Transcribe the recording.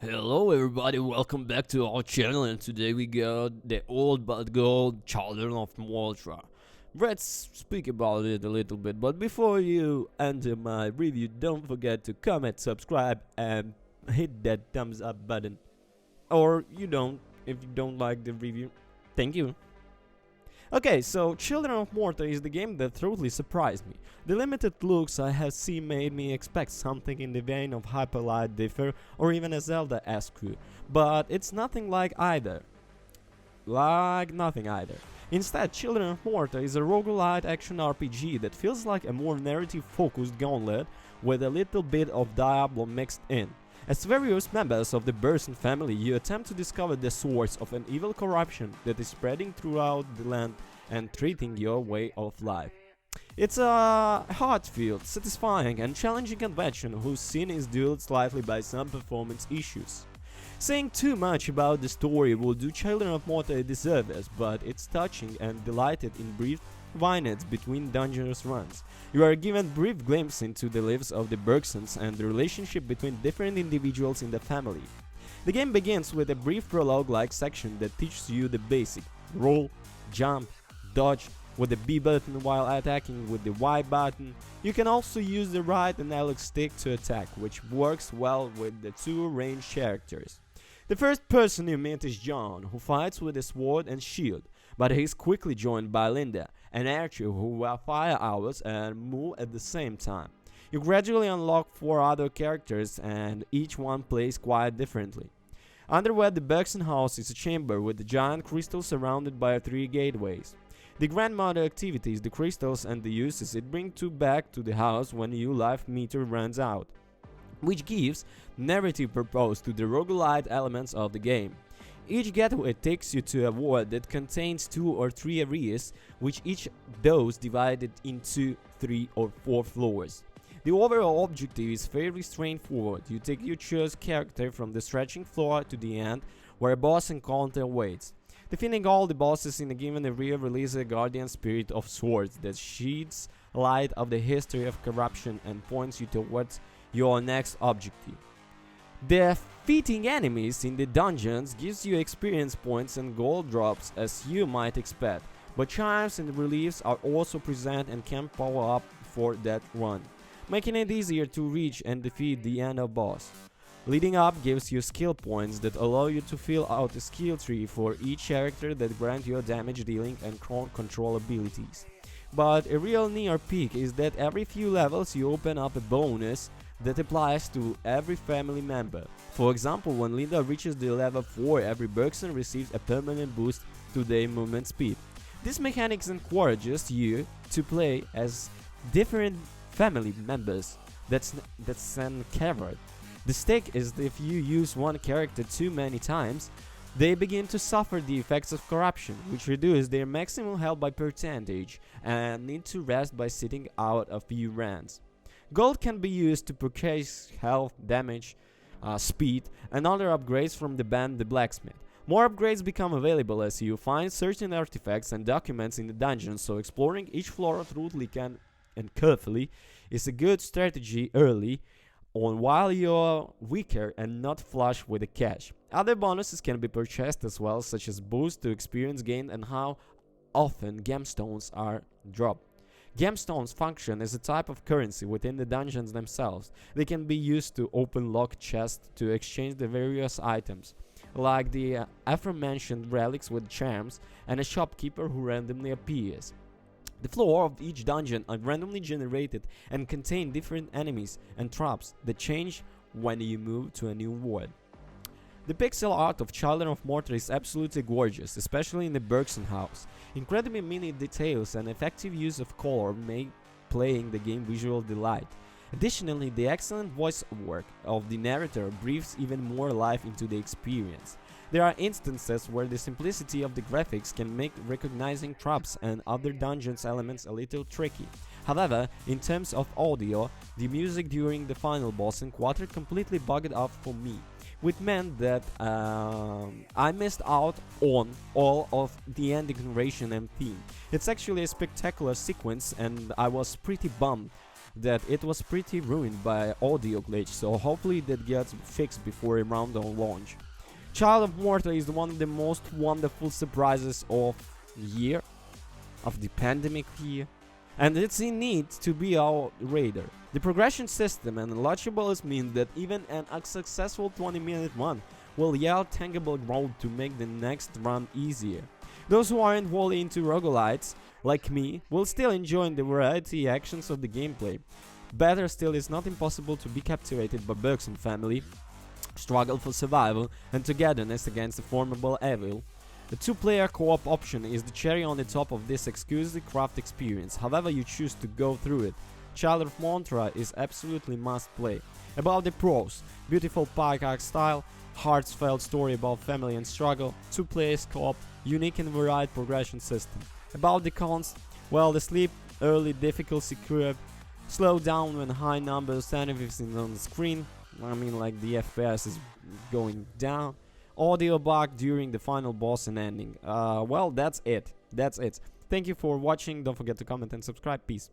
Hello everybody, welcome back to our channel, and today we got the old but gold Children of Morta. Let's speak about it a little bit, but before you enter my review, don't forget to comment, subscribe and hit that thumbs up button. Or you don't, if you don't like the review. Thank you. Okay, so Children of Morta is the game that totally surprised me. The limited looks I have seen made me expect something in the vein of Hyper Light Differ or even a Zelda-esque, but it's nothing like either. Nothing either. Instead, Children of Morta is a roguelite action RPG that feels like a more narrative-focused gauntlet with a little bit of Diablo mixed in. As various members of the Burson family, you attempt to discover the source of an evil corruption that is spreading throughout the land and treating your way of life. It's a heartfelt, satisfying and challenging adventure whose scene is dulled slightly by some performance issues. Saying too much about the story will do Children of Morta a disservice, but it's touching and delighted in brief vignettes between dangerous runs. You are given brief glimpse into the lives of the Bergsons and the relationship between different individuals in the family. The game begins with a brief prologue-like section that teaches you the basic roll, jump, dodge with the B button while attacking with the Y button. You can also use the right analog stick to attack, which works well with the two ranged characters. The first person you meet is John, who fights with a sword and shield, but he is quickly joined by Linda, an archer who fire arrows and move at the same time. You gradually unlock 4 other characters and each one plays quite differently. Underway, the Bergson house is a chamber with a giant crystal surrounded by 3 gateways. The grandmother activities, the crystals and the uses it brings to back to the house when your life meter runs out, which gives narrative purpose to the roguelite elements of the game. Each gateway takes you to a world that contains 2 or 3 areas, which each those divided into 3 or 4 floors. The overall objective is fairly straightforward. You take your chosen character from the stretching floor to the end, where a boss encounter waits. Defeating all the bosses in a given area releases a guardian spirit of swords that sheds light of the history of corruption and points you towards your next objective. Defeating enemies in the dungeons gives you experience points and gold drops as you might expect, but charms and reliefs are also present and can power up for that run, making it easier to reach and defeat the end of boss. Leading up gives you skill points that allow you to fill out a skill tree for each character that grant you damage dealing and control abilities. But a real near peak is that every few levels you open up a bonus that applies to every family member. For example, when Linda reaches the level 4, every Bergson receives a permanent boost to their movement speed. This mechanics encourages you to play as different family members. That's uncovered. The stake is that if you use one character too many times, they begin to suffer the effects of corruption, which reduce their maximum health by percentage and need to rest by sitting out a few rounds. Gold can be used to purchase health, damage, speed, and other upgrades from the band The Blacksmith. More upgrades become available as you find certain artifacts and documents in the dungeon, so exploring each floor thoroughly and carefully is a good strategy early on while you're weaker and not flush with the cash. Other bonuses can be purchased as well, such as boost to experience gained and how often gemstones are dropped. Gemstones function as a type of currency within the dungeons themselves. They can be used to open locked chests to exchange the various items, like the aforementioned relics with charms and a shopkeeper who randomly appears. The floor of each dungeon are randomly generated and contain different enemies and traps that change when you move to a new world. The pixel art of Children of Morta is absolutely gorgeous, especially in the Bergson house. Incredibly many details and effective use of color make playing the game visual delight. Additionally, the excellent voice work of the narrator breathes even more life into the experience. There are instances where the simplicity of the graphics can make recognizing traps and other dungeons elements a little tricky. However, in terms of audio, the music during the final boss encounter completely bugged out for me, which meant that I missed out on all of the ending narration and theme. It's actually a spectacular sequence and I was pretty bummed that it was pretty ruined by audio glitch, so hopefully that gets fixed before around the launch. Child of Morta is one of the most wonderful surprises of the year, of the pandemic year, and it's in need to be our radar. The progression system and unlochables mean that even an unsuccessful 20-minute run will yield tangible growth to make the next run easier. Those who aren't wholly into roguelites, like me, will still enjoy the variety actions of the gameplay. Better still, it's not impossible to be captivated by Bergson family, struggle for survival, and togetherness against a formidable evil. The two-player co-op option is the cherry on the top of this exclusive craft experience, however you choose to go through it. Children of Morta is absolutely must play. About the pros: beautiful park art style, heartfelt story about family and struggle, two-player co-op, unique and varied progression system. About the cons: well, the sleep early difficulty curve, slow down when high numbers enemies on the screen, I mean like the FPS is going down, audio bug during the final boss and ending. Well, that's it. Thank you for watching. Don't forget to comment and subscribe. Peace.